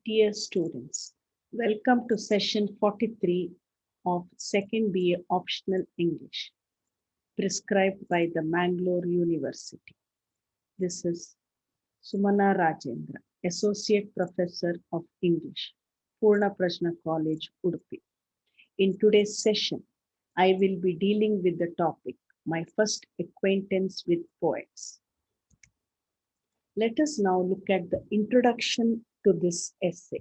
Dear students, welcome to session 43 of 2nd BA Optional English, prescribed by the Mangalore University. This is Sumana Rajendra, Associate Professor of English, Purna Prashna College, Udupi. In today's session, I will be dealing with the topic, my first acquaintance with poets. Let us now look at the introduction to this essay.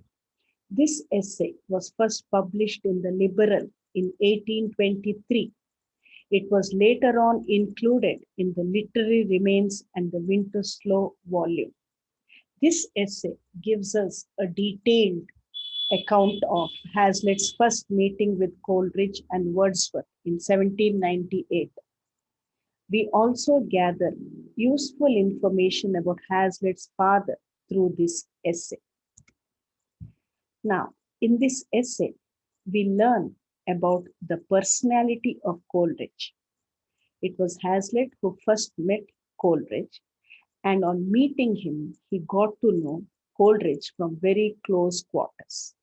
This essay was first published in the Liberal in 1823. It was later on included in the Literary Remains and the Winterslow volume. This essay gives us a detailed account of Hazlitt's first meeting with Coleridge and Wordsworth in 1798. We also gather useful information about Hazlitt's father through this essay. Now, in this essay, we learn about the personality of Coleridge. It was Hazlitt who first met Coleridge, and on meeting him, he got to know Coleridge from very close quarters.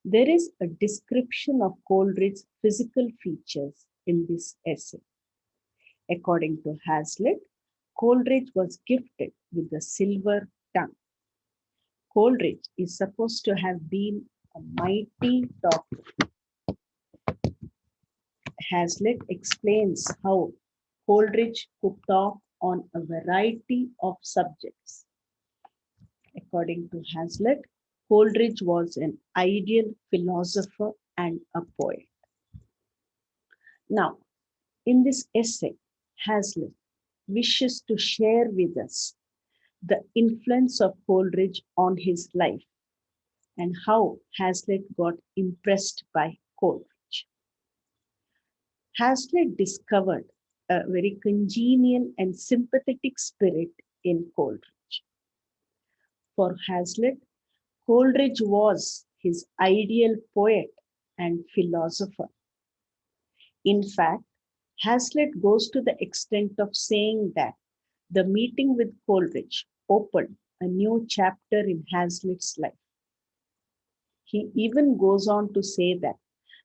There is a description of Coleridge's physical features in this essay. According to Hazlitt, Coleridge was gifted with a silver tongue. Coleridge is supposed to have been a mighty talker. Hazlitt explains how Coleridge could talk on a variety of subjects. According to Hazlitt, Coleridge was an ideal philosopher and a poet. Now, in this essay, Hazlitt wishes to share with us the influence of Coleridge on his life and how Hazlitt got impressed by Coleridge. Hazlitt discovered a very congenial and sympathetic spirit in Coleridge. For Hazlitt, Coleridge was his ideal poet and philosopher. In fact, Hazlitt goes to the extent of saying that the meeting with Coleridge opened a new chapter in Hazlitt's life. He even goes on to say that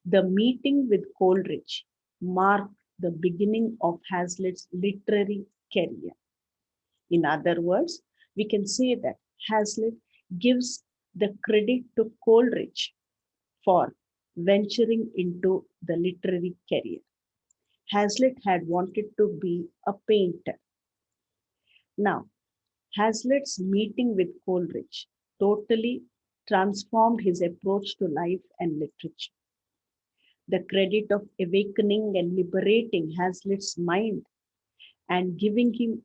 the meeting with Coleridge marked the beginning of Hazlitt's literary career. In other words, we can say that Hazlitt gives the credit to Coleridge for venturing into the literary career. Hazlitt had wanted to be a painter. Now, Hazlitt's meeting with Coleridge totally transformed his approach to life and literature. The credit of awakening and liberating Hazlitt's mind and giving him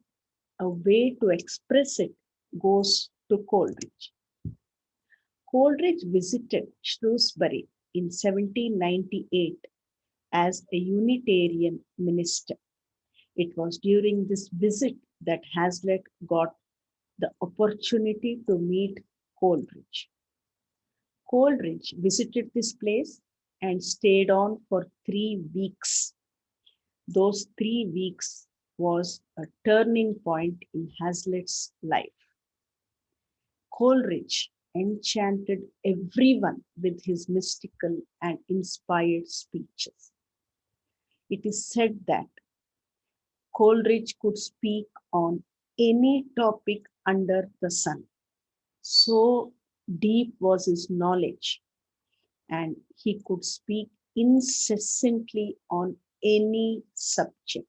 a way to express it goes to Coleridge. Coleridge visited Shrewsbury in 1798 as a Unitarian minister. It was during this visit that Hazlitt got the opportunity to meet Coleridge. Coleridge visited this place and stayed on for 3 weeks. Those 3 weeks was a turning point in Hazlitt's life. Coleridge enchanted everyone with his mystical and inspired speeches. It is said that Coleridge could speak on any topic under the sun. So deep was his knowledge, and he could speak incessantly on any subject.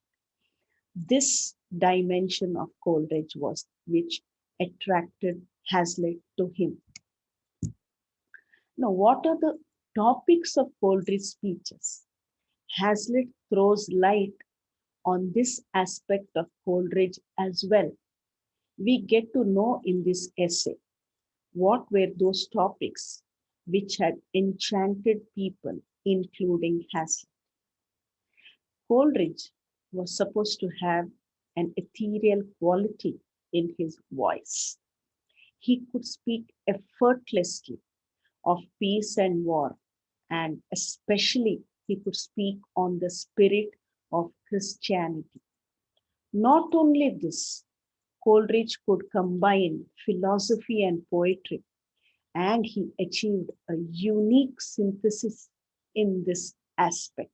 This dimension of Coleridge was which attracted Hazlitt to him. Now, what are the topics of Coleridge's speeches? Hazlitt throws light on this aspect of Coleridge as well. We get to know in this essay what were those topics which had enchanted people, including Hazlitt. Coleridge was supposed to have an ethereal quality in his voice. He could speak effortlessly of peace and war, and especially he could speak on the spirit of Christianity. Not only this, Coleridge could combine philosophy and poetry and he achieved a unique synthesis in this aspect.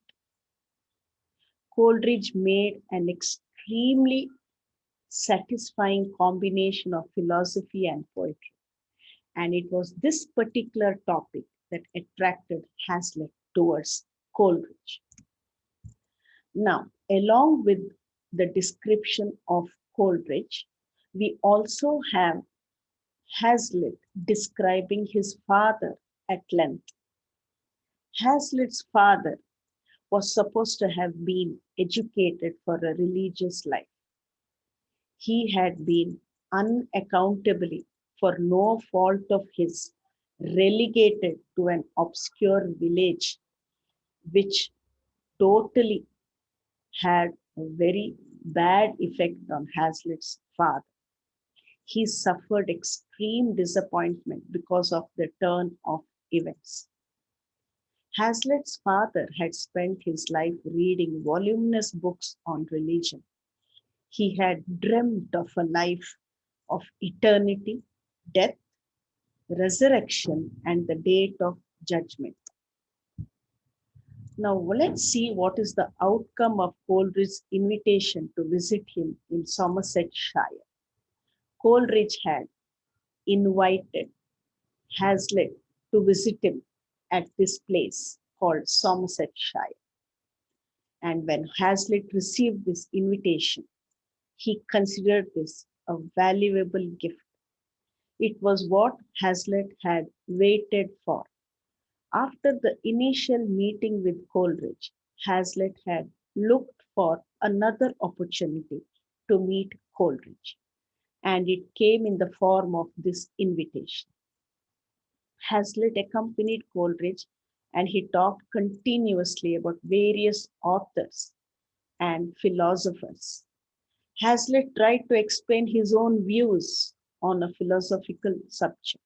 Coleridge made an extremely satisfying combination of philosophy and poetry, and it was this particular topic that attracted Hazlitt towards Coleridge. Now, along with the description of Coleridge, we also have Hazlitt describing his father at length. Hazlitt's father was supposed to have been educated for a religious life. He had been unaccountably, for no fault of his, relegated to an obscure village, which totally had a very bad effect on Hazlitt's father. He suffered extreme disappointment because of the turn of events. Hazlitt's father had spent his life reading voluminous books on religion. He had dreamt of a life of eternity, death, resurrection, and the date of judgment. Now, let's see what is the outcome of Coleridge's invitation to visit him in Somersetshire. Coleridge had invited Hazlitt to visit him at this place called Somersetshire. And when Hazlitt received this invitation, he considered this a valuable gift. It was what Hazlitt had waited for. After the initial meeting with Coleridge, Hazlitt had looked for another opportunity to meet Coleridge, and it came in the form of this invitation. Hazlitt accompanied Coleridge, and he talked continuously about various authors and philosophers. Hazlitt tried to explain his own views on a philosophical subject.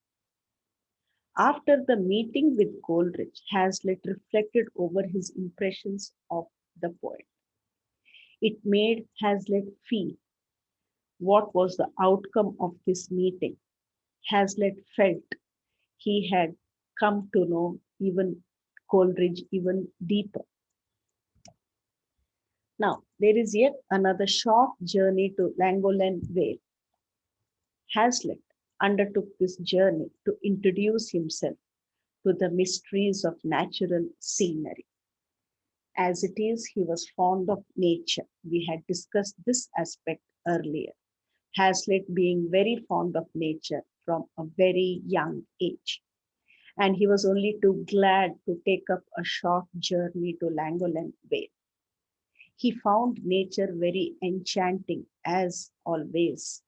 After the meeting with Coleridge, Hazlitt reflected over his impressions of the poet. It made Hazlitt feel what was the outcome of this meeting. Hazlitt felt he had come to know even Coleridge even deeper. Now, there is yet another short journey to Llangollen Vale. Hazlitt undertook this journey to introduce himself to the mysteries of natural scenery. As it is, he was fond of nature. We had discussed this aspect earlier. Hazlitt being very fond of nature from a very young age. And he was only too glad to take up a short journey to Llangollen Vale. He found nature very enchanting, as always.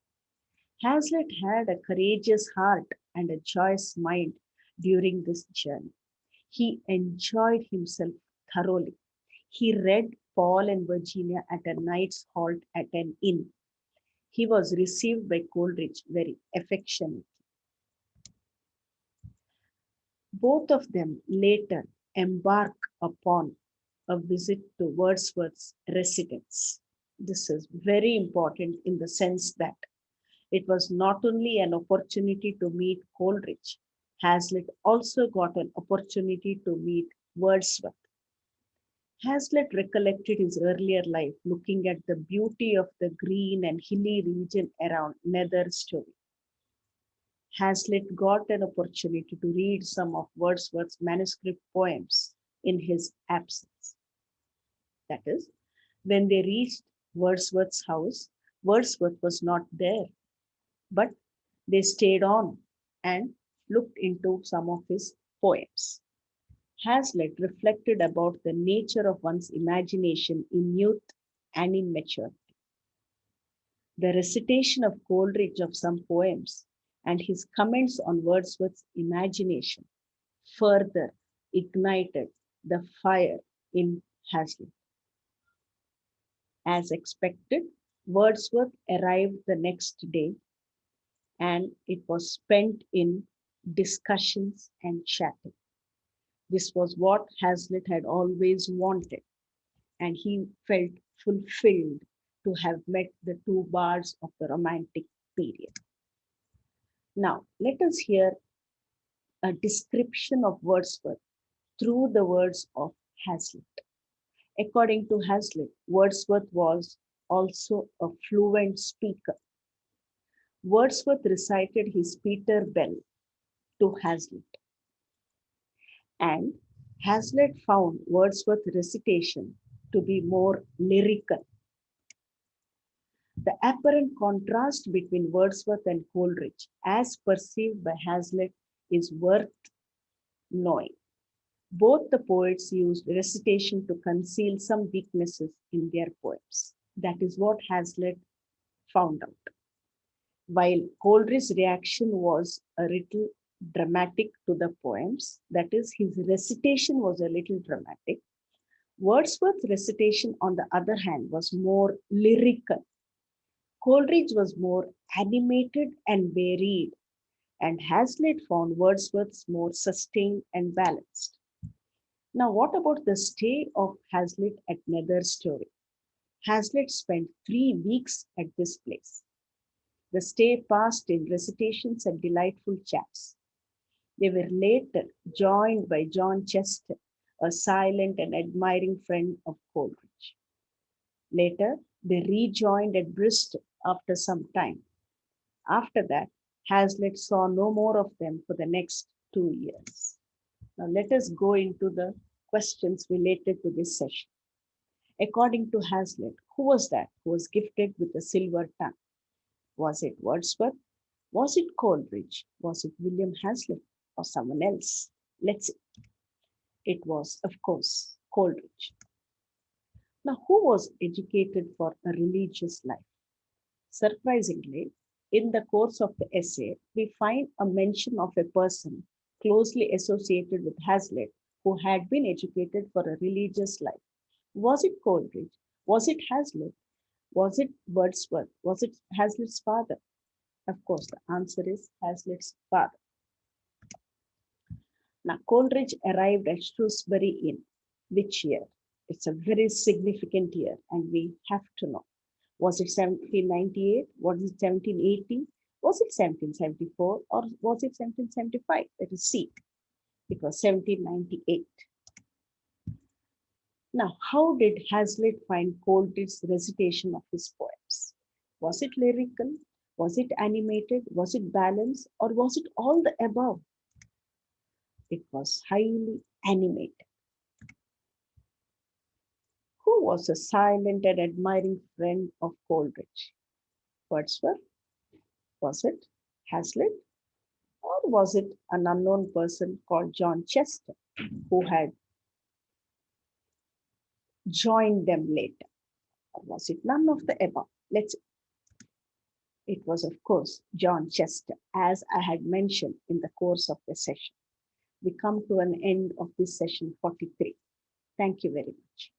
Hazlitt had a courageous heart and a joyous mind during this journey. He enjoyed himself thoroughly. He read Paul and Virginia at a night's halt at an inn. He was received by Coleridge very affectionately. Both of them later embarked upon a visit to Wordsworth's residence. This is very important in the sense that it was not only an opportunity to meet Coleridge, Hazlitt also got an opportunity to meet Wordsworth. Hazlitt recollected his earlier life looking at the beauty of the green and hilly region around Nether Stowey. Hazlitt got an opportunity to read some of Wordsworth's manuscript poems in his absence. That is, when they reached Wordsworth's house, Wordsworth was not there, but they stayed on and looked into some of his poems. Hazlitt reflected about the nature of one's imagination in youth and in maturity. The recitation of Coleridge of some poems and his comments on Wordsworth's imagination further ignited the fire in Hazlitt. As expected, Wordsworth arrived the next day, and it was spent in discussions and chatting. This was what Hazlitt had always wanted, and he felt fulfilled to have met the two bards of the Romantic period. Now, let us hear a description of Wordsworth through the words of Hazlitt. According to Hazlitt, Wordsworth was also a fluent speaker. Wordsworth recited his Peter Bell to Hazlitt, and Hazlitt found Wordsworth's recitation to be more lyrical. The apparent contrast between Wordsworth and Coleridge, as perceived by Hazlitt, is worth knowing. Both the poets used recitation to conceal some weaknesses in their poems. That is what Hazlitt found out. While Coleridge's reaction was a little dramatic to the poems, that is, his recitation was a little dramatic, Wordsworth's recitation, on the other hand, was more lyrical. Coleridge was more animated and varied, and Hazlitt found Wordsworth's more sustained and balanced. Now, what about the stay of Hazlitt at Nether Story? Hazlitt spent 3 weeks at this place. The stay passed in recitations and delightful chats. They were later joined by John Chester, a silent and admiring friend of Coleridge. Later, they rejoined at Bristol after some time. After that, Hazlitt saw no more of them for the next 2 years. Now, let us go into the questions related to this session. According to Hazlitt, who was that who was gifted with a silver tongue? Was it Wordsworth? Was it Coleridge? Was it William Hazlitt or someone else? Let's see. It was, of course, Coleridge. Now, who was educated for a religious life? Surprisingly, in the course of the essay, we find a mention of a person closely associated with Hazlitt who had been educated for a religious life. Was it Coleridge? Was it Hazlitt? Was it Wordsworth? Was it Hazlitt's father? Of course, the answer is Hazlitt's father. Now, Coleridge arrived at Shrewsbury in which year? It's a very significant year, and we have to know. Was it 1798? Was it 1780? Was it 1774? Or was it 1775? Let us see. It was 1798. Now, how did Hazlitt find Coleridge's recitation of his poems? Was it lyrical? Was it animated? Was it balanced? Or was it all the above? It was highly animated. Who was a silent and admiring friend of Coleridge? Wordsworth? Was it Hazlitt? Or was it an unknown person called John Chester who had joined them later? Or was it none of the above? Let's see. It was, of course, John Chester, as I had mentioned in the course of the session. We come to an end of this session 43. Thank you very much.